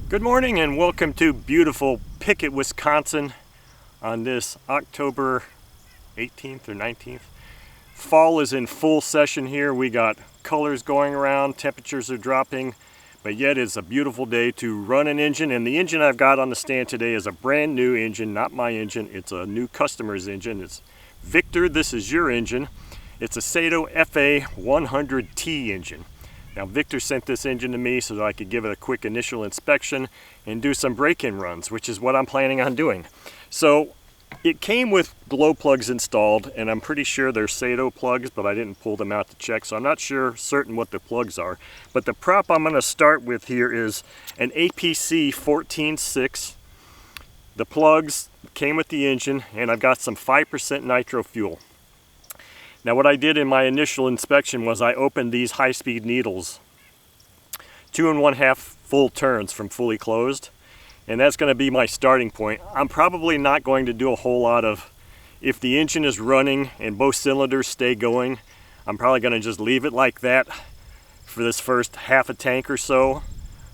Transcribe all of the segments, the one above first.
Good morning and welcome to beautiful Pickett, Wisconsin on this October 18th or 19th. Fall is in full session here. We got colors going around, temperatures are dropping, but yet it's a beautiful day to run an engine. And the engine I've got on the stand today is a brand new engine, not my engine. It's a new customer's engine. It's Victor, this is your engine. It's a Saito FA-100T engine. Now Victor sent this engine to me so that I could give it a quick initial inspection and do some break-in runs, which is what I'm planning on doing. So it came with glow plugs installed, and I'm pretty sure they're Saito plugs, but I didn't pull them out to check, so I'm not certain what the plugs are. But the prop I'm going to start with here is an APC 14.6. The plugs came with the engine, and I've got some 5% nitro fuel. Now what I did in my initial inspection was I opened these high-speed needles 2 1/2 full turns from fully closed, and that's going to be my starting point. I'm probably not going to do a whole lot of, if the engine is running and both cylinders stay going, I'm probably going to just leave it like that for this first half a tank or so,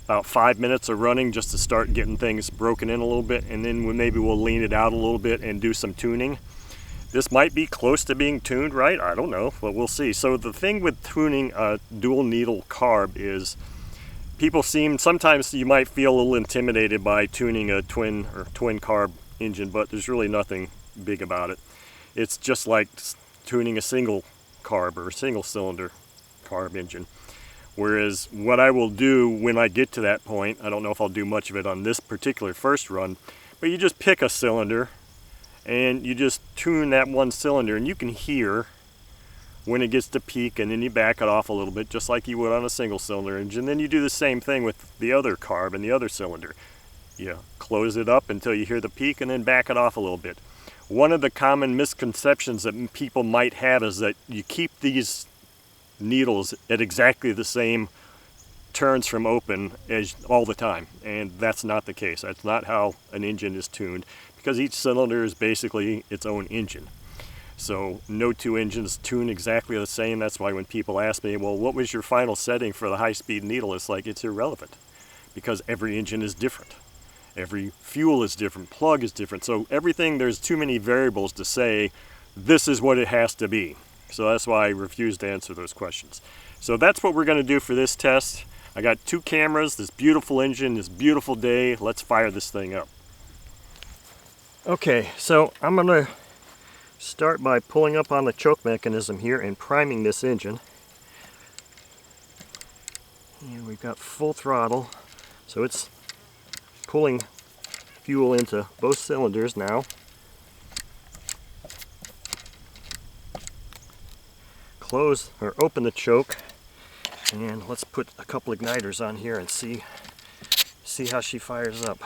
about 5 minutes of running just to start getting things broken in a little bit, and then maybe we'll lean it out a little bit and do some tuning. This might be close to being tuned right, I don't know, but we'll see. So the thing with tuning a dual needle carb is sometimes you might feel a little intimidated by tuning a twin carb engine, but there's really nothing big about it. It's just like tuning a single carb or a single cylinder carb engine. Whereas what I will do when I get to that point, I don't know if I'll do much of it on this particular first run, but you just pick a cylinder and you just tune that one cylinder, and you can hear when it gets to peak, and then you back it off a little bit just like you would on a single cylinder engine. Then you do the same thing with the other carb and the other cylinder. You close it up until you hear the peak and then back it off a little bit. One of the common misconceptions that people might have is that you keep these needles at exactly the same turns from open as all the time, and that's not the case. That's not how an engine is tuned, because each cylinder is basically its own engine. So no two engines tune exactly the same. That's why when people ask me, well, what was your final setting for the high-speed needle? It's like, it's irrelevant, because every engine is different. Every fuel is different, plug is different. So everything, there's too many variables to say, this is what it has to be. So that's why I refuse to answer those questions. So that's what we're going to do for this test. I got 2 cameras, this beautiful engine, this beautiful day. Let's fire this thing up. Okay, so I'm going to start by pulling up on the choke mechanism here and priming this engine. And we've got full throttle, so it's pulling fuel into both cylinders now. Close or open the choke, and let's put a couple igniters on here and see how she fires up.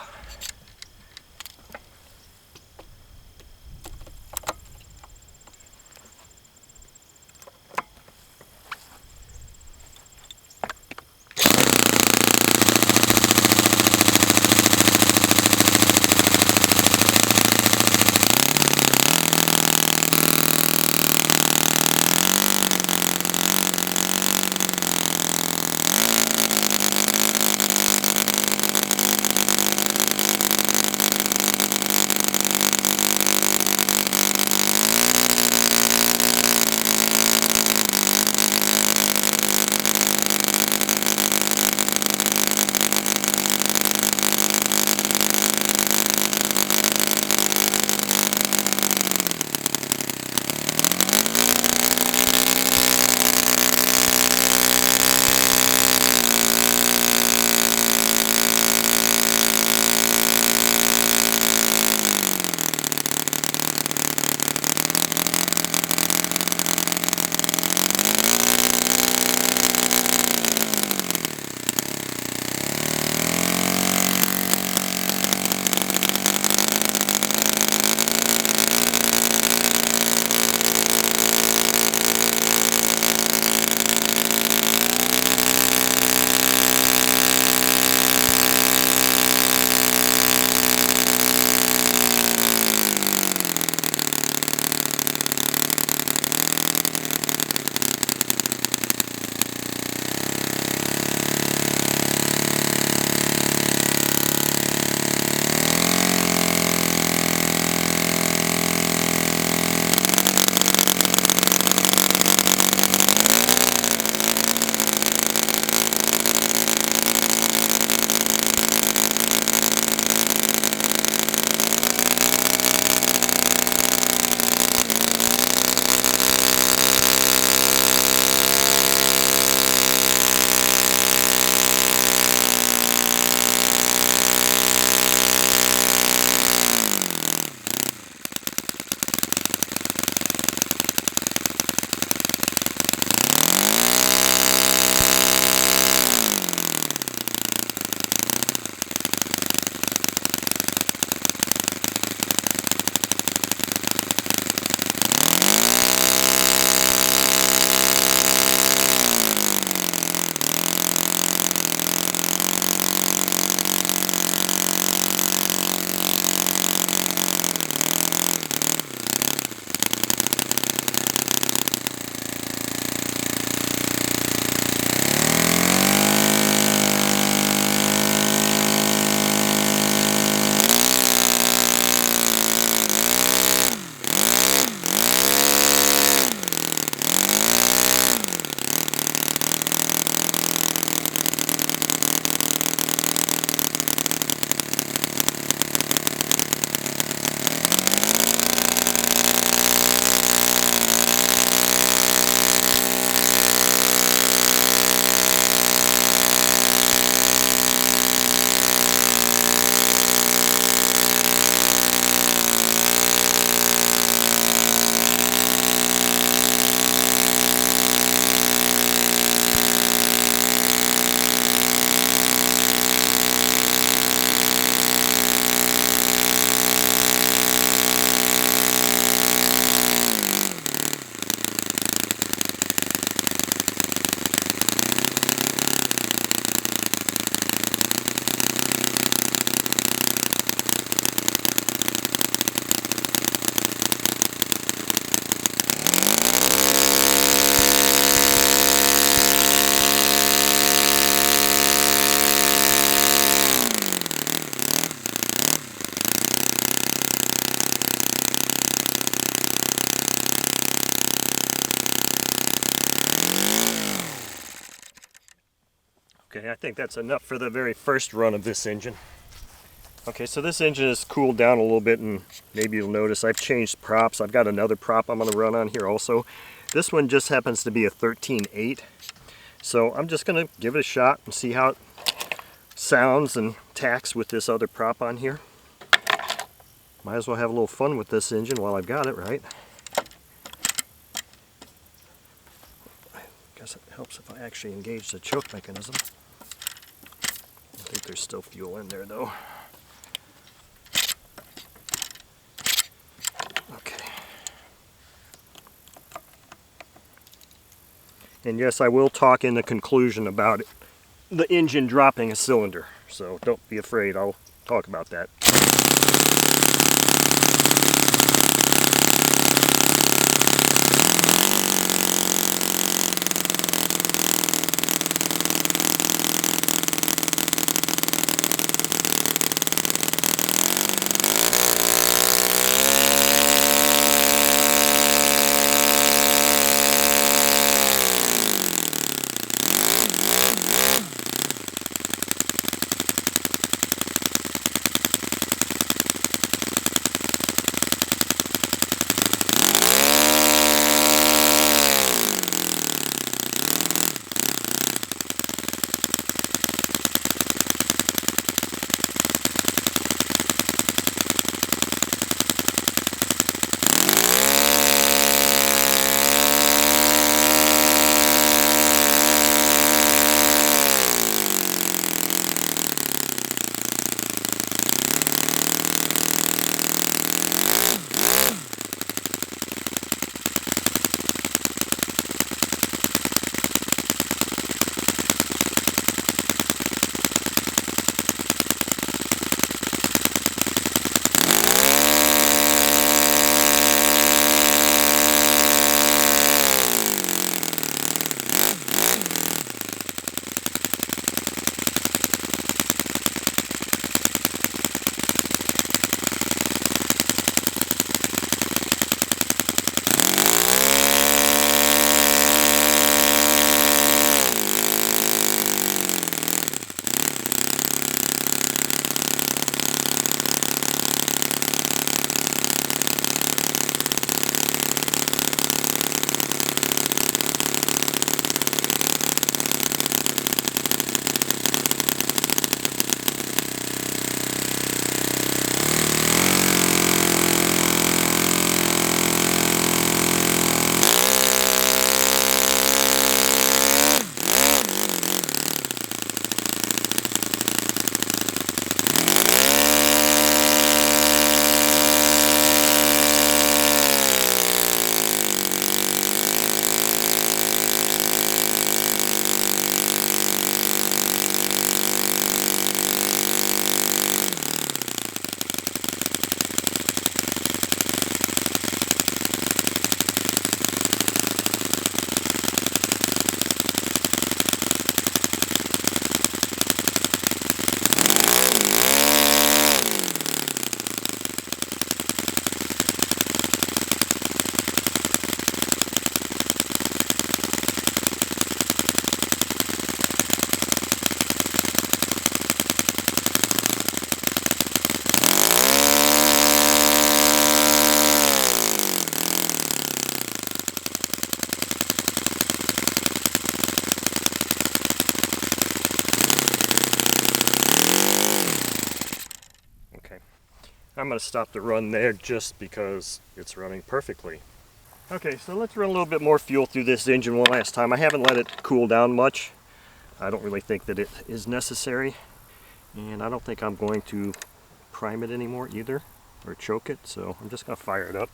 Okay, I think that's enough for the very first run of this engine. Okay, so this engine has cooled down a little bit, and maybe you'll notice I've changed props. I've got another prop I'm going to run on here also. This one just happens to be a 13.8. So I'm just going to give it a shot and see how it sounds and tacks with this other prop on here. Might as well have a little fun with this engine while I've got it, right? I guess it helps if I actually engage the choke mechanism. I think there's still fuel in there though. Okay. And yes, I will talk in the conclusion about it, the engine dropping a cylinder, so don't be afraid, I'll talk about that. I'm going to stop the run there just because it's running perfectly. Okay, so let's run a little bit more fuel through this engine one last time. I haven't let it cool down much. I don't really think that it is necessary. And I don't think I'm going to prime it anymore either, or choke it, so I'm just going to fire it up.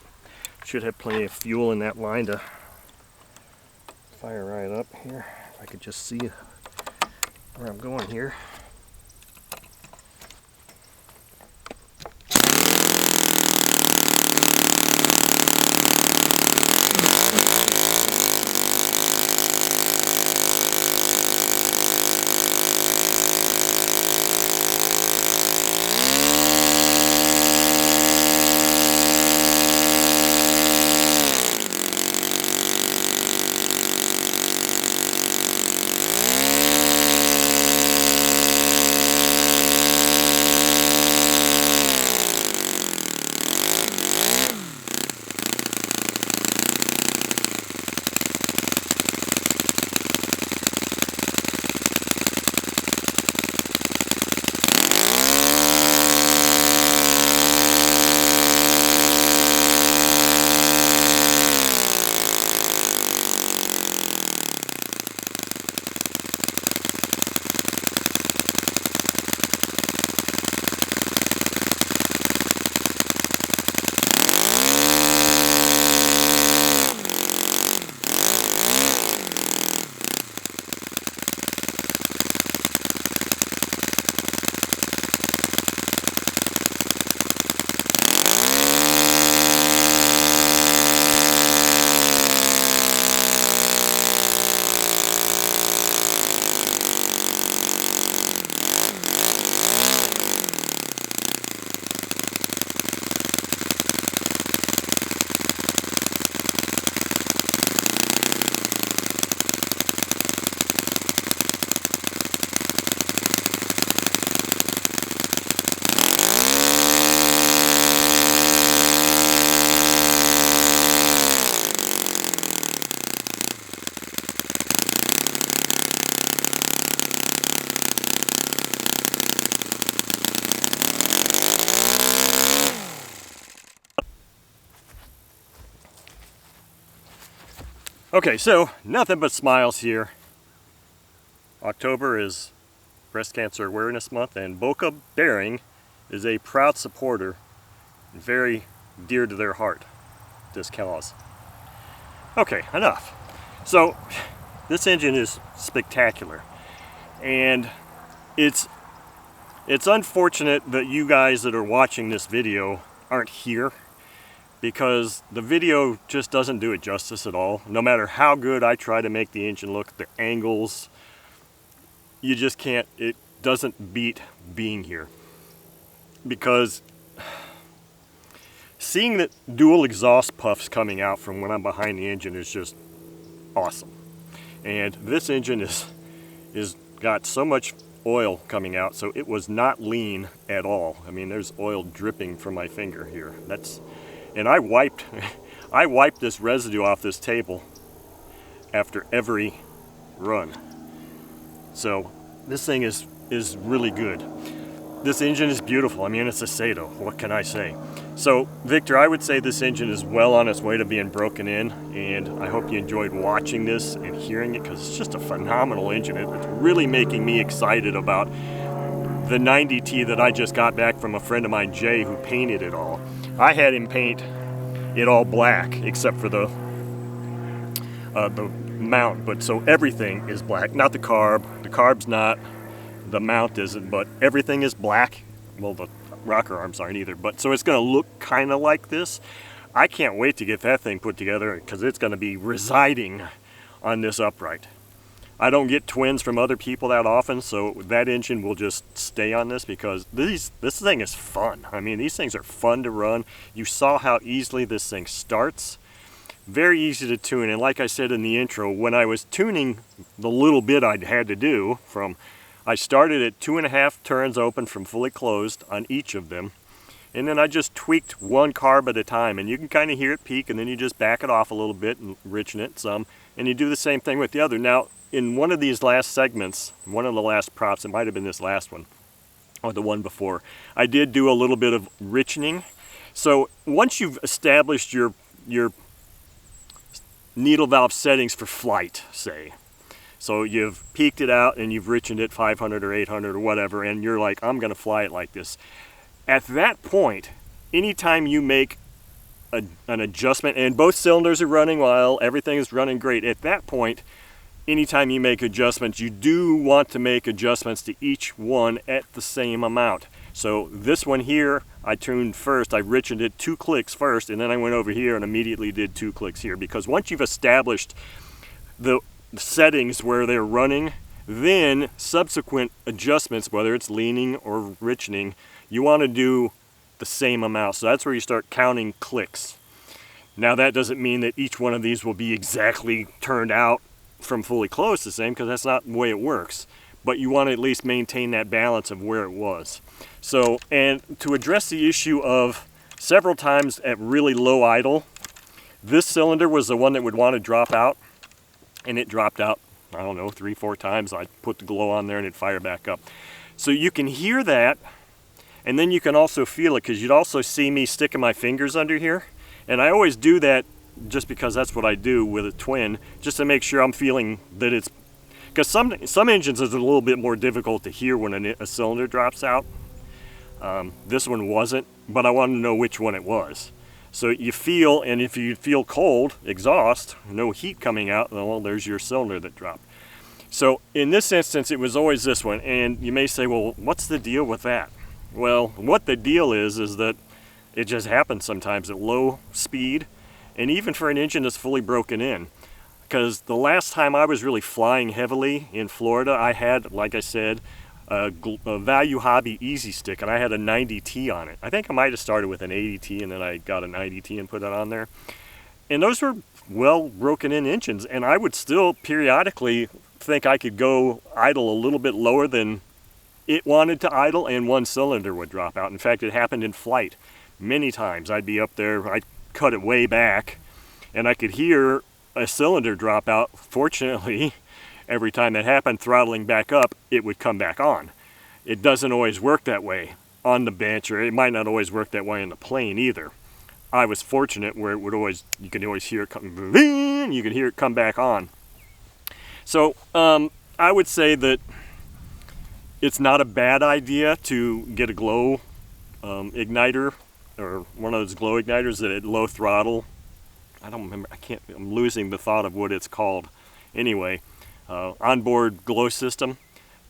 Should have plenty of fuel in that line to fire right up here. If I could just see where I'm going here. Okay, so nothing but smiles here. October is Breast Cancer Awareness Month, and Boca Bearing is a proud supporter, very dear to their heart, this cause. Okay, enough. So this engine is spectacular, and it's unfortunate that you guys that are watching this video aren't here, because the video just doesn't do it justice at all. No matter how good I try to make the engine look, the angles, you just can't, it doesn't beat being here. Because seeing the dual exhaust puffs coming out from when I'm behind the engine is just awesome. And this engine is got so much oil coming out, so it was not lean at all. I mean, there's oil dripping from my finger here. And I wiped this residue off this table after every run. So this thing is really good. This engine is beautiful. I mean, it's a Saito. What can I say? So, Victor, I would say this engine is well on its way to being broken in, and I hope you enjoyed watching this and hearing it, because it's just a phenomenal engine. It's really making me excited about the 90T that I just got back from a friend of mine, Jay, who painted it all. I had him paint it all black except for the mount, but so everything is black. Not the carb. The carb's not. The mount isn't, but everything is black. Well, the rocker arms aren't either, but so it's going to look kind of like this. I can't wait to get that thing put together, because it's going to be residing on this upright. I don't get twins from other people that often, so that engine will just stay on this, because this thing is fun. I mean, these things are fun to run. You saw how easily this thing starts. Very easy to tune, and like I said in the intro, when I was tuning the little bit I had to do, I started at 2.5 turns open from fully closed on each of them, and then I just tweaked one carb at a time, and you can kind of hear it peak, and then you just back it off a little bit and richen it some, and you do the same thing with the other. Now, in one of these last segments, one of the last props, it might have been this last one, or the one before, I did do a little bit of richening. So once you've established your needle valve settings for flight, say, so you've peaked it out and you've richened it 500 or 800 or whatever, and you're like, I'm going to fly it like this. At that point, anytime you make an adjustment, and both cylinders are running while everything is running great, at that point, anytime you make adjustments, you do want to make adjustments to each one at the same amount. So this one here, I tuned first, I richened it 2 clicks first, and then I went over here and immediately did 2 clicks here, because once you've established the settings where they're running, then subsequent adjustments, whether it's leaning or richening, you want to do the same amount. So that's where you start counting clicks. Now that doesn't mean that each one of these will be exactly turned out from fully closed the same, because that's not the way it works, but you want to at least maintain that balance of where it was. So, and to address the issue of several times at really low idle, this cylinder was the one that would want to drop out, and it dropped out, I don't know, 3-4 times. I put the glow on there and it'd fire back up. So you can hear that, and then you can also feel it, because you'd also see me sticking my fingers under here. And I always do that just because that's what I do with a twin, just to make sure I'm feeling that it's, because some engines is a little bit more difficult to hear when a cylinder drops out. This one wasn't, but I wanted to know which one it was. So you feel, and if you feel cold, exhaust, no heat coming out, well, there's your cylinder that dropped. So in this instance, it was always this one, and you may say, well, what's the deal with that? Well, what the deal is that it just happens sometimes at low speed, and even for an engine that's fully broken in. Because the last time I was really flying heavily in Florida, I had, like I said, a Value Hobby Easy Stick, and I had a 90T on it. I think I might have started with an 80T, and then I got a 90T and put it on there. And those were well broken in engines, and I would still periodically think I could go idle a little bit lower than it wanted to idle, and one cylinder would drop out. In fact, it happened in flight many times. I'd be up there, I'd cut it way back, and I could hear a cylinder drop out. Fortunately, every time that happened, throttling back up, it would come back on. It doesn't always work that way on the bench, or it might not always work that way in the plane either. I was fortunate where it would always, you could always hear it come, you could hear it come back on. So I would say that it's not a bad idea to get a glow igniter, or one of those glow igniters that at low throttle. I don't remember, I'm losing the thought of what it's called. Anyway, onboard glow system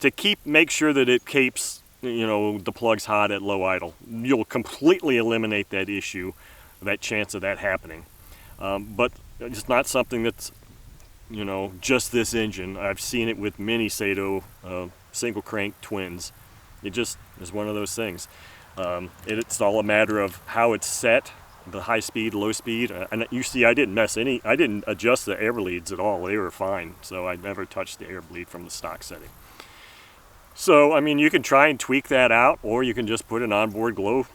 to make sure that it keeps, you know, the plugs hot at low idle. You'll completely eliminate that issue, that chance of that happening. But it's not something that's, you know, just this engine. I've seen it with many Saito single crank twins. It just is one of those things. It's all a matter of how it's set, the high speed, low speed. And you see, I didn't adjust the air bleeds at all. They were fine. So I never touched the air bleed from the stock setting. So, I mean, you can try and tweak that out, or you can just put an onboard glow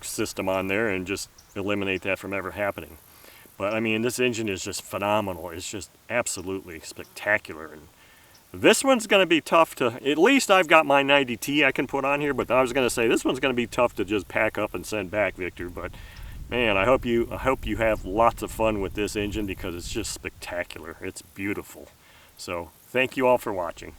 system on there and just eliminate that from ever happening. But, I mean, this engine is just phenomenal. It's just absolutely spectacular. And this one's going to be tough to, at least I've got my 90T I can put on here, but I was going to say this one's going to be tough to just pack up and send back, Victor. But, man, I hope you have lots of fun with this engine because it's just spectacular. It's beautiful. So, thank you all for watching.